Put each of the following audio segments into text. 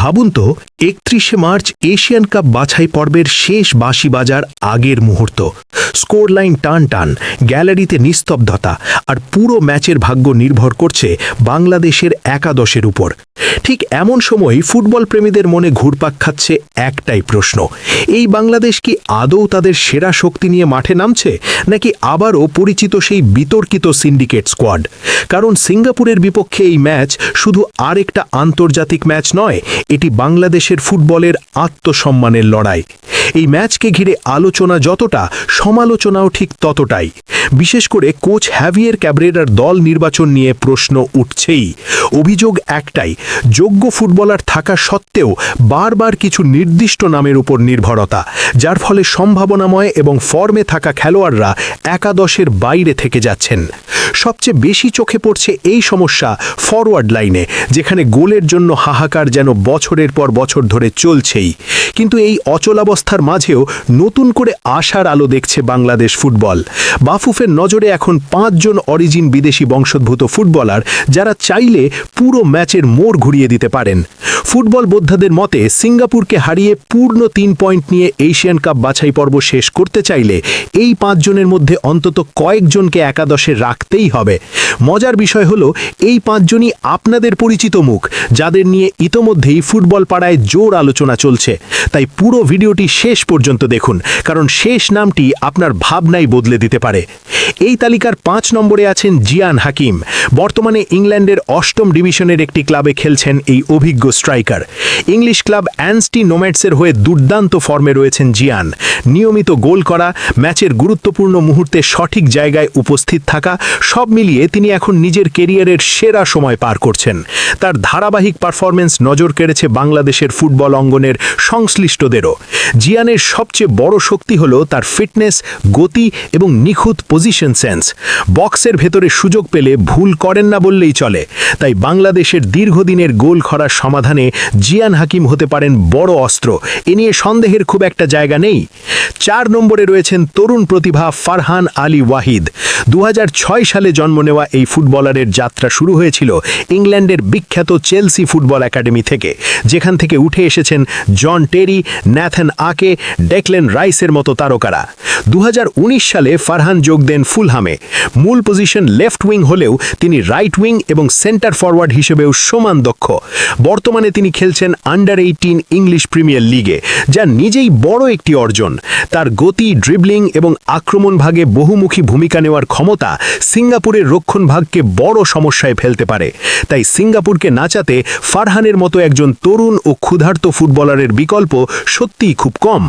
ভাবুন তো ৩১শে March Asian cup বাছাই পর্বের শেষ বাঁশি বাজার আগের মুহূর্ত, স্কোর লাইন টান টান, গ্যালারিতে নিস্তব্ধতা, আর পুরো ম্যাচের ভাগ্য নির্ভর করছে বাংলাদেশের একাদশের উপর। ঠিক এমন সময় ফুটবল প্রেমীদের মনে ঘুরপাক খাচ্ছে একটাই প্রশ্ন: এই বাংলাদেশ কি আদৌ তাদের সেরা শক্তি নিয়ে মাঠে নামছে, নাকি আবারও পরিচিত সেই বিতর্কিত সিন্ডিকেট স্কোয়াড? কারণ সিঙ্গাপুরের বিপক্ষে এই ম্যাচ শুধু আরেকটা আন্তর্জাতিক ম্যাচ নয়, এটি বাংলাদেশের ফুটবলের আত্মসম্মানের লড়াই। এই ম্যাচকে ঘিরে আলোচনা যতটা, সমালোচনাও ঠিক ততটাই। বিশেষ করে কোচ হ্যাভিয়ের ক্যাব্রেরার দল নির্বাচন নিয়ে প্রশ্ন উঠছেই। অভিযোগ একটাই: যোগ্য ফুটবলার থাকা সত্ত্বেও বারবার কিছু নির্দিষ্ট নামের উপর নির্ভরতা, যার ফলে সম্ভাবনাময় এবং ফর্মে থাকা খেলোয়াড়রা একাদশের বাইরে থেকে যাচ্ছেন। সবচেয়ে বেশি চোখে পড়ছে এই সমস্যা ফরওয়ার্ড লাইনে, যেখানে গোলের জন্য হাহাকার যেন বছরের পর বছর ধরে চলছেই। কিন্তু এই অচলাবস্থার মাঝেও নতুন করে আশার আলো দেখছে বাংলাদেশ ফুটবল। বাফুফের নজরে এখন ৫ জন অরিজিন বিদেশি বংশোদ্ভূত ফুটবলার, যারা চাইলে পুরো ম্যাচের মোড় ঘুরিয়ে দিতে পারেন। ফুটবল বোদ্ধাদের মতে সিঙ্গাপুরকে হারিয়ে পূর্ণ ৩ পয়েন্ট নিয়ে এশিয়ান কাপ বাছাই পর্ব শেষ করতে চাইলে এই ৫ জনের মধ্যে অন্তত কয়েকজনকে একাদশে রাখতেই হবে। মজার বিষয় হলো, এই ৫ জনই আপনাদের পরিচিত মুখ, যাদের নিয়ে ইতোমধ্যেই ফুটবল পাড়ায় জোর আলোচনা চলছে। তাই পুরো ভিডিওটি শেষ পর্যন্ত দেখুন, কারণ শেষ নামটি আপনার ভাবনাই বদলে দিতে পারে। এই তালিকার ৫ নম্বরে আছেন জিয়ান হাকিম। বর্তমানে ইংল্যান্ডের ৮ম ডিভিশনের একটি ক্লাবে খেলছেন এই অভিজ্ঞ স্ট্রাইকার। ইংলিশ ক্লাব অ্যানস্টি নোম্যাডসের হয়ে দুর্দান্ত ফর্মে রয়েছেন জিয়ান। নিয়মিত গোল করা, ম্যাচের গুরুত্বপূর্ণ মুহূর্তে সঠিক জায়গায় উপস্থিত থাকা, সব মিলিয়ে তিনি এখন নিজের কেরিয়ারের সেরা সময় পার করছেন। তার ধারাবাহিক পারফরমেন্স নজর কেড়েছে বাংলাদেশের ফুটবল অঙ্গনের সংশ্লিষ্টদেরও। জিয়ানের সবচেয়ে বড় শক্তি হল তার ফিটনেস, গতি এবং নিখুঁত পজিশন সেন্স। বক্সের ভেতরে সুযোগ পেলে ভুল করেন না বললেই চলে। তাই বাংলাদেশের দীর্ঘদিনের গোল খরার সমাধানে জিয়ান হাকিম হতে পারেন বড় অস্ত্র, এ নিয়ে সন্দেহের খুব একটা জায়গা নেই। ৪ নম্বরে রয়েছেন তরুণ প্রতিভা ফারহান আলী ওয়াহিদ। ২০০৬ সালে জন্ম নেওয়া এই ফুটবলারের যাত্রা শুরু হয়েছিল ইংল্যান্ডের বিখ্যাত চেলসি ফুটবল একাডেমি থেকে, যেখান থেকে উঠে এসেছেন জন টেরি, ন্যাথান আকে, ডেকলেন রাইসের মতো তারকারা। ২০১৯ সালে ফারহান যোগ দেন ফুলহামে। মূল পজিশন লেফট উইং হলেও তিনি রাইট উইং এবং সেন্টার ফরওয়ার্ড হিসেবেও সমান দক্ষ। বর্তমানে তিনি খেলছেন আন্ডার-18 ইংলিশ প্রিমিয়ার লিগে, যা নিজেই বড় একটি অর্জন। তার গতি, ড্রিবলিং এবং আক্রমণ ভাগে বহুমুখী ভূমিকা নেওয়ার ক্ষমতা সিঙ্গাপুরের রক্ষণ ভাগকে বড় সমস্যায় ফেলতে পারে। তাই সিঙ্গাপুরকে নাচাতে ফারহানের মতো একজন তরুণ ও ক্ষুধার্ত ফুটবলারের বিকল্প সত্যিই খুব কম।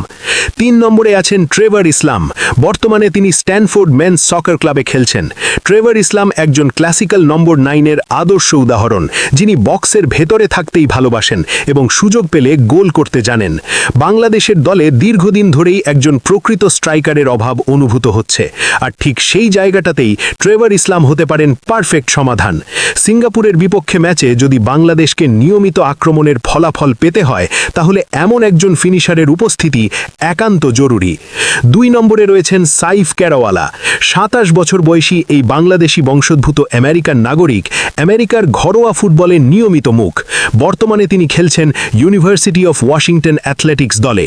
৩ নম্বরে আছেন ট্রেভার ইসলাম। বর্তমানে তিনি স্ট্যানফোর্ড মেন্স সকার ক্লাবে খেলছেন। ট্রেভার ইসলাম একজন ক্লাসিক্যাল নম্বর 9-এর আদর্শ উদাহরণ, যিনি বক্সের ভেতরে থাকতেই ভালোবাসেন এবং সুযোগ পেলে গোল করতে জানেন। বাংলাদেশের দলে দীর্ঘদিন ধরেই একজন প্রকৃত স্ট্রাইকারের অভাব অনুভূত হচ্ছে, আর ঠিক সেই জায়গাটাতেই ট্রেভার ইসলাম হতে পারেন পারফেক্ট সমাধান। সিঙ্গাপুরের বিপক্ষে ম্যাচে যদি বাংলাদেশকে নিয়মিত আক্রমণের ফলাফল পেতে হয়, তাহলে এমন একজন ফিনিশারের উপস্থিতি একান্ত জরুরি। ২ নম্বরে রয়েছেন সাইফ ক্যারাওয়ালা। ২৭ বছর বয়সী এই বাংলাদেশি বংশোদ্ভূত আমেরিকান নাগরিক আমেরিকার ঘরোয়া ফুটবলের নিয়মিত মুখ। বর্তমানে তিনি খেলছেন ইউনিভার্সিটি অফ ওয়াশিংটন অ্যাথলেটিক্স দলে।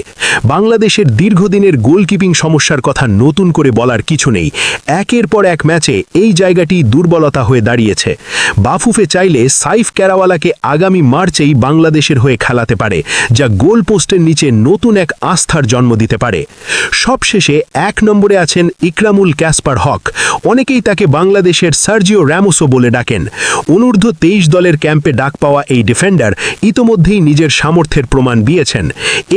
বাংলাদেশের দীর্ঘদিনের গোলকিপিং সমস্যার কথা নতুন করে বলার কিছু নেই। একের পর এক ম্যাচে এই জায়গাটি দুর্বলতা হয়ে দাঁড়িয়েছে। বাফুফে চাইলে সাইফ ক্যারাওয়ালাকে আগামী মার্চেই বাংলাদেশের হয়ে খেলাতে পারে, যা গোল পোস্টের নিচে নতুন এক আস্থার জন্ম দিতে পারে। সবশেষে ১ নম্বরে আছেন ইকরামুল ক্যাসপার হক। অনেকেই তাকে বাংলাদেশের সার্জিও র্যামোসও বলে ডাকেন। অনূর্ধ্ব ২৩ দলের ক্যাম্পে ডাক পাওয়া এই ডিফেন্ডার ইতোমধ্যেই নিজের সামর্থ্যের প্রমাণ দিয়েছেন।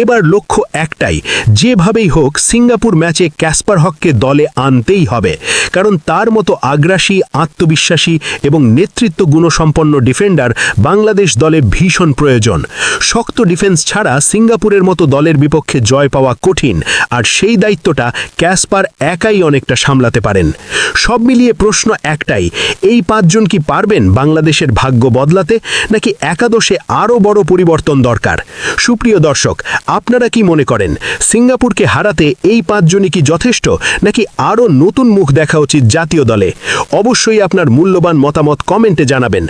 এবার লক্ষ্য একটাই: যেভাবেই হোক সিঙ্গাপুর ম্যাচে ক্যাসপার হককে দলে আনতেই হবে, কারণ তার মতো আগ্রাসী, আত্মবিশ্বাসী এবং নেতৃত্ব গুণসম্পন্ন ডিফেন্ডার বাংলাদেশ দলে ভীষণ প্রয়োজন। শক্ত ডিফেন্স ছাড়া সিঙ্গাপুরের মতো দলের বিপক্ষে জয় পাওয়া কঠিন, আর সেই দায়িত্বটা ক্যাসপার একাই অনেকটা সামলাতে পারেন। সব মিলিয়ে প্রশ্ন একটাই: এই ৫ জন কি পারবেন বাংলাদেশের ভাগ্য বদলাতে, নাকি একাদশে আরও বড় পরিবর্তন দরকার? সুপ্রিয় দর্শক, আপনারা কি মনে করেন সিঙ্গাপুরকে হারাতে এই ৫ জনই কি যথেষ্ট, নাকি আরও নতুন মুখ দেখা উচিত জাতীয় দলে? অবশ্যই আপনার মূল্যবান মতামত কমেন্টে জানাবেন।